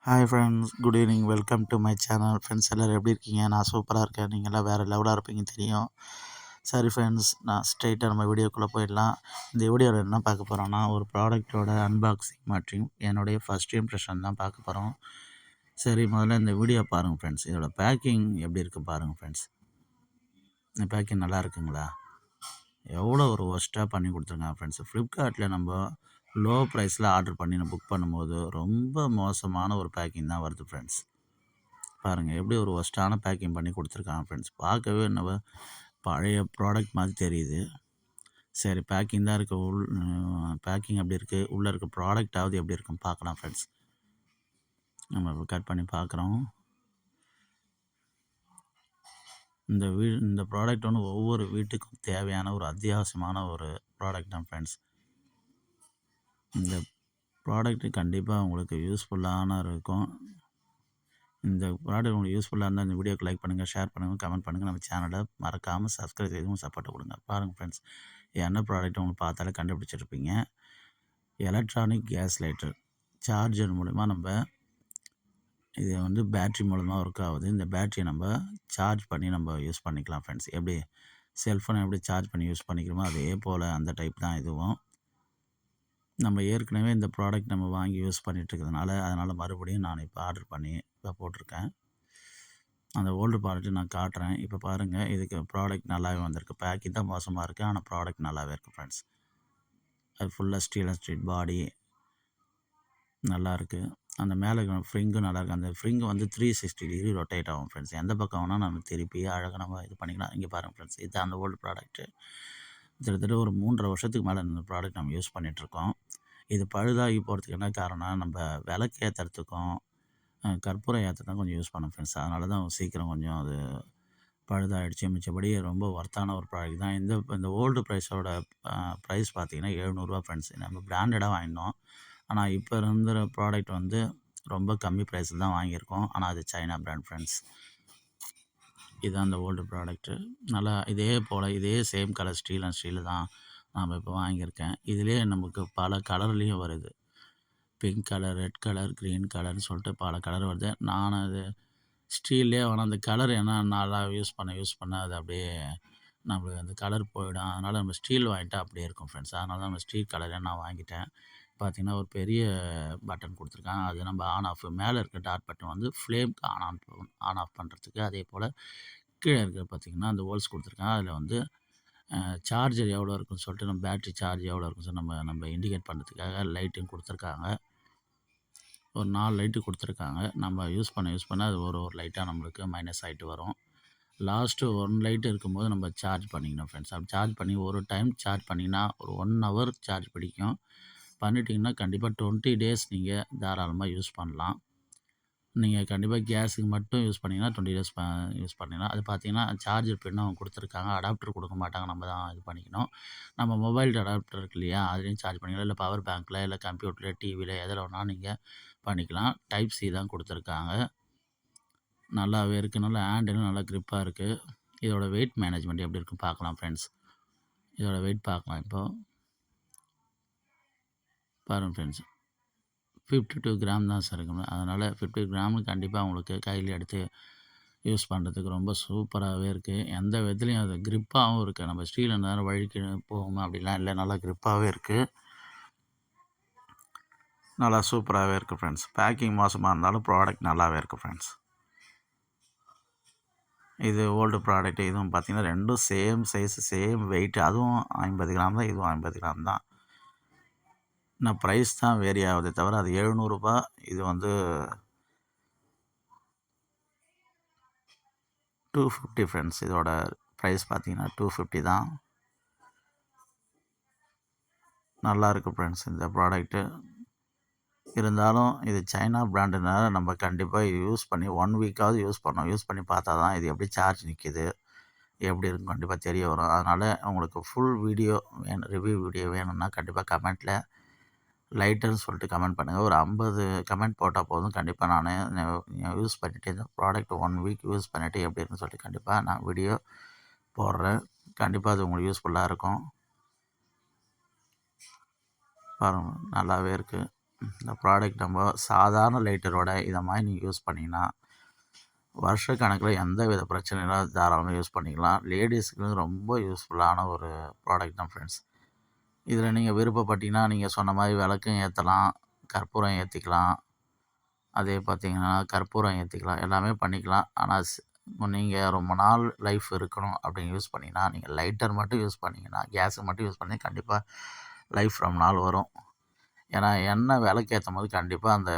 Hi friends, good evening. Welcome to my channel. Friends எல்லோரும் எப்படி இருக்கீங்க? நான் சூப்பராக இருக்கேன். நீங்கள்லாம் வேறு லெவலாக இருப்பீங்க தெரியும். சரி ஃப்ரெண்ட்ஸ், நான் ஸ்ட்ரெயிட்டாக நம்ம வீடியோக்குள்ளே போயிடலாம். இந்த வீடியோவில் என்ன பார்க்க போகிறோன்னா, ஒரு ப்ராடக்ட்டோட அன்பாக்சிங் மற்றும் என்னுடைய ஃபஸ்ட் இம்ப்ரெஷன் தான் பார்க்க போகிறோம். சரி, முதல்ல இந்த வீடியோ பாருங்கள் ஃப்ரெண்ட்ஸ். இதோட பேக்கிங் எப்படி இருக்குது பாருங்கள் ஃப்ரெண்ட்ஸ். இந்த பேக்கிங் நல்லா இருக்குங்களா? எவ்வளோ ஒரு ஒர்ஸ்ட்டாக பண்ணி கொடுத்துருக்காங்க ஃப்ரெண்ட்ஸ். ஃப்ளிப்கார்ட்டில் நம்ம லோ ப்ரைஸில் ஆர்டர் பண்ணி நான் புக் பண்ணும்போது ரொம்ப மோசமான ஒரு பேக்கிங் தான் வருது ஃப்ரெண்ட்ஸ். பாருங்கள் எப்படி ஒரு ஒர்ஸ்ட்டான பேக்கிங் பண்ணி கொடுத்துருக்காங்க ஃப்ரெண்ட்ஸ். பார்க்கவே நம்ம பழைய ப்ராடக்ட் மாதிரி தெரியுது. சரி, பேக்கிங் தான் இருக்குது. பேக்கிங் எப்படி இருக்குது, உள்ளே இருக்க ப்ராடக்டாவது எப்படி இருக்குன்னு பார்க்கலாம் ஃப்ரெண்ட்ஸ். நம்ம கட் பண்ணி பார்க்குறோம். இந்த ப்ராடக்ட் வந்து ஒவ்வொரு வீட்டுக்கும் தேவையான ஒரு அத்தியாவசியமான ஒரு ப்ராடக்ட் தான் ஃப்ரெண்ட்ஸ். இந்த ப்ராடக்ட்டு கண்டிப்பாக உங்களுக்கு யூஸ்ஃபுல்லான இருக்கும். இந்த ப்ராடக்ட் உங்களுக்கு யூஸ்ஃபுல்லாக இருந்தால் இந்த வீடியோக்கு லைக் பண்ணுங்கள், ஷேர் பண்ணுங்கள், கமெண்ட் பண்ணுங்கள். நம்ம சேனலை மறக்காமல் சப்ஸ்கிரைப் செய்தும் சப்போர்ட் கொடுங்க. பாருங்கள் ஃப்ரெண்ட்ஸ், என்ன ப்ராடக்ட் உங்களுக்கு பார்த்தாலே கண்டுபிடிச்சிருப்பீங்க. Electronic gas lighter. சார்ஜர் மூலிமா நம்ம இது வந்து பேட்ரி மூலமாக ஒர்க் ஆகுது. இந்த பேட்ரியை நம்ம சார்ஜ் பண்ணி நம்ம யூஸ் பண்ணிக்கலாம் ஃப்ரெண்ட்ஸ். எப்படி செல்ஃபோனை எப்படி சார்ஜ் பண்ணி யூஸ் பண்ணிக்கிறோமோ அதே போல் அந்த டைப் தான் இதுவும். நம்ம ஏற்கனவே இந்த ப்ராடக்ட் நம்ம வாங்கி யூஸ் பண்ணிகிட்ருக்கிறதுனால அதனால் மறுபடியும் நான் இப்போ ஆர்டர் பண்ணி இப்போ போட்டிருக்கேன். அந்த ஓல்டு ப்ராடக்ட்டு நான் காட்டுறேன். இப்போ பாருங்கள், இதுக்கு ப்ராடக்ட் நல்லாவே வந்திருக்கு. பேக்கிங் தான் மோசமாக இருக்குது, ஆனால் ப்ராடக்ட் நல்லாவே இருக்குது ஃப்ரெண்ட்ஸ். அது ஃபுல்லாக ஸ்டீல் அண்ட் ஸ்ட்ரீட் பாடி நல்லாயிருக்கு. அந்த மேலே ஃப்ரிங்கும் நல்லாயிருக்கு. அந்த ஃப்ரிங்கு வந்து 360 டிகிரி ரொட்டேட் ஆகும் ஃப்ரெண்ட்ஸ். எந்த பக்கம் வேணால் நம்ம திருப்பி அழகாக நம்ம இது பண்ணிக்கலாம். இங்கே பாருங்கள் ஃப்ரெண்ட்ஸ், இது அந்த ஓல்டு ப்ராடக்ட்டு. கிட்டத்தட்ட ஒரு 3.5 வருஷத்துக்கு மேலே இந்த ப்ராடக்ட் நம்ம யூஸ் பண்ணிகிட்ருக்கோம். இது பழுதாகி போகிறதுக்கு என்ன காரணம், நம்ம விளக்கு ஏற்றுறதுக்கும் கற்பூரம் ஏற்ற தான் கொஞ்சம் யூஸ் பண்ணோம் ஃப்ரெண்ட்ஸ். அதனால தான் சீக்கிரம் கொஞ்சம் அது பழுதாகிடுச்சு. மிச்சபடி ரொம்ப ஒர்த்தான ஒரு ப்ராடக்ட் தான். இந்த ஓல்டு ப்ரைஸோட ப்ரைஸ் பார்த்திங்கன்னா ரூ. 700 ஃப்ரெண்ட்ஸ். நம்ம பிராண்டடாக வாங்கினோம். ஆனால் இப்போ இருந்துற ப்ராடக்ட் வந்து ரொம்ப கம்மி ப்ரைஸில் தான் வாங்கியிருக்கோம். ஆனால் அது சைனா பிராண்ட் ஃப்ரெண்ட்ஸ். இதுதான் அந்த ஓல்டு ப்ராடக்ட்டு. நல்லா இதே போல் இதே same colour steel and steel தான் நாம் இப்போ வாங்கியிருக்கேன். இதிலே நமக்கு பல கலர்லேயும் வருது. Pink colour, red colour, green கலர்னு சொல்லிட்டு பல கலர் வருது. நான் அது ஸ்டீல்லே வேணாம், அந்த கலர் ஏன்னா நல்லா யூஸ் பண்ண அது அப்படியே நம்மளுக்கு அந்த கலர் போயிடும். அதனால் நம்ம ஸ்டீல் வாங்கிட்டா அப்படியே இருக்கும் ஃப்ரெண்ட்ஸ். அதனால தான் நம்ம ஸ்டீல் கலரே நான் வாங்கிட்டேன். பார்த்திங்கன்னா ஒரு பெரிய பட்டன் கொடுத்துருக்காங்க. அது நம்ம ஆன் ஆஃப் மேலே இருக்க டாட் பட்டன் வந்து ஃப்ளேம்க்கு ஆன் ஆஃப் பண்ணுறதுக்கு. அதே போல் கீழே இருக்கிற பார்த்திங்கன்னா அந்த ஹோல்ஸ் கொடுத்துருக்காங்க. அதில் வந்து சார்ஜர் எவ்வளோ இருக்குன்னு சொல்லிட்டு நம்ம பேட்ரி சார்ஜ் எவ்வளோ இருக்குன்னு சொல்லி நம்ம இண்டிகேட் பண்ணுறதுக்காக லைட்டும் கொடுத்துருக்காங்க. ஒரு 4 லைட்டு கொடுத்துருக்காங்க. நம்ம யூஸ் பண்ண அது ஒரு லைட்டாக நம்மளுக்கு மைனஸ் ஆகிட்டு வரும். லாஸ்ட்டு 1 லைட் இருக்கும்போது நம்ம சார்ஜ் பண்ணிக்கணும் ஃப்ரெண்ட்ஸ். அப்படி சார்ஜ் பண்ணி ஒரு டைம் சார்ஜ் பண்ணிங்கன்னா ஒரு 1 ஹவர் சார்ஜ் பிடிக்கும். பண்ணிட்டீங்கன்னா கண்டிப்பாக 20 டேஸ் நீங்கள் தாராளமாக யூஸ் பண்ணலாம். நீங்கள் கண்டிப்பாக கேஸுக்கு மட்டும் யூஸ் பண்ணிங்கன்னா 20 டேஸ் யூஸ் பண்ணிக்கலாம். அது பார்த்தீங்கன்னா சார்ஜர் பின் அவங்க கொடுத்துருக்காங்க. அடாப்டர் கொடுக்க மாட்டாங்க, நம்ம தான் இது பண்ணிக்கணும். நம்ம மொபைல் அடாப்டர் இருக்கு இல்லையா, அதுலேயும் சார்ஜ் பண்ணிக்கலாம். இல்லை பவர் பேங்க்கில், இல்லை கம்ப்யூட்டரில், டிவியில் எதில் வேணாலும் நீங்கள் பண்ணிக்கலாம். டைப் சி தான் கொடுத்துருக்காங்க. நல்லாவே இருக்குது. நல்லா ஹேண்டிலும் நல்லா க்ரிப்பாக இருக்குது. இதோட வெயிட் மேனேஜ்மெண்ட் எப்படி இருக்குன்னு பார்க்கலாம் ஃப்ரெண்ட்ஸ். இதோட வெயிட் பார்க்கலாம். இப்போது பாருங்கள் ஃப்ரெண்ட்ஸ், 52 கிராம் தான் சார் இருக்குங்க. அதனால் 50 கிராமு கண்டிப்பாக உங்களுக்கு கையில் எடுத்து யூஸ் பண்ணுறதுக்கு ரொம்ப சூப்பராகவே இருக்குது. எந்த விதத்துலையும் அது க்ரிப்பாகவும் இருக்குது. நம்ம ஸ்டீல் நேரம் வழுக்கி போகுமா அப்படிலாம் இல்லை, நல்லா க்ரிப்பாகவே இருக்குது. நல்லா சூப்பராகவே இருக்குது ஃப்ரெண்ட்ஸ். பேக்கிங் மோசமாக இருந்தாலும் ப்ராடக்ட் நல்லாவே இருக்குது ஃப்ரெண்ட்ஸ். இது ஓல்டு ப்ராடக்ட். இதுவும் பார்த்திங்கன்னா ரெண்டும் சேம் சைஸு, சேம் வெயிட்டு. அதுவும் 50 கிராம் தான், இதுவும் 50 கிராம் தான். இன்னும் ப்ரைஸ் தான் வேரி ஆகுதே தவிர அது ரூ. 700. இது வந்து 250 ஃப்ரெண்ட்ஸ். இதோட ப்ரைஸ் பார்த்திங்கன்னா 250 தான். நல்லாயிருக்கு ஃப்ரெண்ட்ஸ் இந்த ப்ராடக்ட்டு. இருந்தாலும் இது சைனா பிராண்டுனால நம்ம கண்டிப்பாக யூஸ் பண்ணி 1 வீக்காவது யூஸ் பண்ணணும். யூஸ் பண்ணி பார்த்தா தான் இது எப்படி சார்ஜ் நிற்கிது, எப்படி இருக்குன்னு கண்டிப்பாக தெரிய வரும். அதனால் உங்களுக்கு ஃபுல் வீடியோ வேணும், ரிவ்யூ வீடியோ வேணும்னா கண்டிப்பாக கமெண்ட்டில் லைட்டர்னு சொல்லிட்டு கமெண்ட் பண்ணுங்கள். ஒரு 50 கமெண்ட் போட்டால் போதும். கண்டிப்பாக நான் யூஸ் பண்ணிவிட்டு இந்த ப்ராடக்ட் 1 வீக் யூஸ் பண்ணிவிட்டு எப்படி இருக்குன்னு சொல்லிட்டு கண்டிப்பாக நான் வீடியோ போடுறேன். கண்டிப்பாக அது உங்களுக்கு யூஸ்ஃபுல்லாக இருக்கும். பாருங்கள், நல்லாவே இருக்குது. இந்த ப்ராடக்ட் நம்ம சாதாரண லைட்டரோட இதை மாதிரி நீங்கள் யூஸ் பண்ணிங்கன்னா வருஷக்கணக்கில் எந்த வித பிரச்சனையும் தாராளமாக யூஸ் பண்ணிக்கலாம். லேடிஸுக்கு ரொம்ப யூஸ்ஃபுல்லான ஒரு ப்ராடக்ட் தான் ஃப்ரெண்ட்ஸ். இதில் நீங்கள் விருப்பப்பட்டீங்கன்னா நீங்கள் சொன்ன மாதிரி விளக்கும் ஏற்றலாம், கற்பூரம் ஏற்றிக்கலாம், அதே பார்த்திங்கன்னா கற்பூரம் ஏற்றிக்கலாம், எல்லாமே பண்ணிக்கலாம். ஆனால் நீங்கள் ரொம்ப நாள் லைஃப் இருக்கணும் அப்படின்னு யூஸ் பண்ணிங்கன்னா நீங்கள் லைட்டர் மட்டும் யூஸ் பண்ணிங்கன்னா, கேஸை மட்டும் யூஸ் பண்ணி கண்டிப்பாக லைஃப் ரொம்ப நாள் வரும். ஏன்னா எண்ணெய் விளக்கு ஏற்றும் போது கண்டிப்பாக அந்த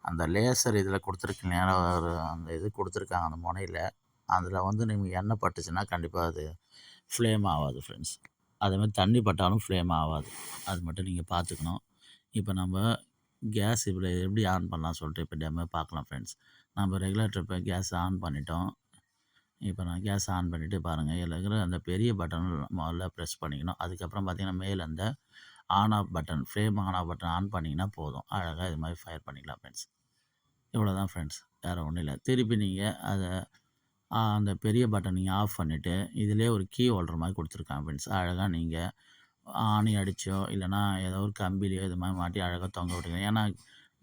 அந்த லேசர் இதில் கொடுத்துருக்கீங்க, ஒரு அந்த இது கொடுத்துருக்காங்க அந்த முனையில், அதில் வந்து நீங்கள் எண்ணெய் பட்டுச்சுன்னா கண்டிப்பாக அது ஃப்ளேம் ஆகாது ஃப்ரெண்ட்ஸ். அதேமாதிரி தண்ணி பட்டாலும் ஃப்ளேம் ஆகாது. அது மட்டும் நீங்கள் பார்த்துக்கணும். இப்போ நம்ம கேஸ் இதில் எப்படி ஆன் பண்ணலாம் சொல்லிட்டு இப்போ டெமோ பார்க்கலாம் ஃப்ரெண்ட்ஸ். நம்ம ரெகுலேட்டர் இப்போ கேஸ் ஆன் பண்ணிட்டோம். இப்போ நான் கேஸ் ஆன் பண்ணிவிட்டு பாருங்கள், இதில் இருக்கிற அந்த பெரிய பட்டன் முதல்ல ப்ரெஸ் பண்ணிக்கணும். அதுக்கப்புறம் பார்த்திங்கன்னா மேலே அந்த on off button, flame on off button on பண்ணிங்கன்னா போதும். அழகாக இது மாதிரி ஃபயர் பண்ணிக்கலாம் ஃப்ரெண்ட்ஸ். இவ்வளோ தான் ஃப்ரெண்ட்ஸ், வேறு ஒன்றும் இல்லை. திருப்பி நீங்கள் அதை அந்த பெரிய பட்டன் நீங்கள் ஆஃப் பண்ணிவிட்டு இதிலே ஒரு கீ ஹோல்டர் மாதிரி கொடுத்துருக்காங்க ஃப்ரெண்ட்ஸ். அழகாக நீங்கள் ஆணி அடித்தோ இல்லைனா ஏதோ ஒரு கம்பிலையோ இது மாதிரி மாட்டி அழகாக தொங்க விட்டுக்கலாம். ஏன்னா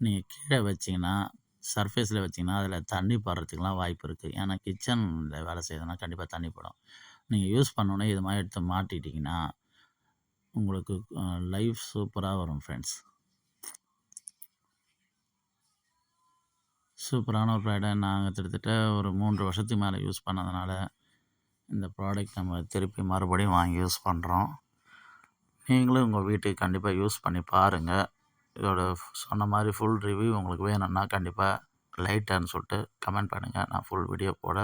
நீங்கள் கீழே வச்சிங்கன்னா, சர்ஃபேஸில் வச்சிங்கன்னா அதில் தண்ணி படுறதுக்குலாம் வாய்ப்பு இருக்குது. ஏன்னா கிச்சனில் வேலை செய்யுதுன்னா கண்டிப்பாக தண்ணி படும். நீங்கள் யூஸ் பண்ணோன்னே இது மாதிரி எடுத்து மாட்டிட்டிங்கன்னா உங்களுக்கு லைஃப் சூப்பராக வரும் ஃப்ரெண்ட்ஸ். சூப்பரான ஒரு ப்ராடக்ட். நாங்கள் கிட்டத்தட்ட ஒரு 3 வருஷத்துக்கு மேலே யூஸ் பண்ணதுனால இந்த ப்ராடக்ட் நம்ம திருப்பி மறுபடியும் வாங்கி யூஸ் பண்ணுறோம். நீங்களும் உங்கள் வீட்டுக்கு கண்டிப்பாக யூஸ் பண்ணி பாருங்கள். இதோட சொன்ன மாதிரி ஃபுல் ரிவ்யூ உங்களுக்கு வேணும்னா கண்டிப்பாக லைட்டர்னு சொல்லிட்டு கமெண்ட் பண்ணுங்கள். நான் ஃபுல் வீடியோ போட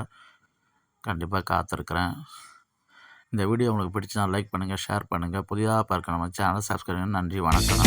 கண்டிப்பாக காத்திருக்கிறேன். இந்த வீடியோ உங்களுக்கு பிடிச்சா லைக் பண்ணுங்கள், ஷேர் பண்ணுங்கள். புதிதாக பார்க்க நம்ம சேனலை சப்ஸ்கிரைப் பண்ணுங்கள். நன்றி, வணக்கம்.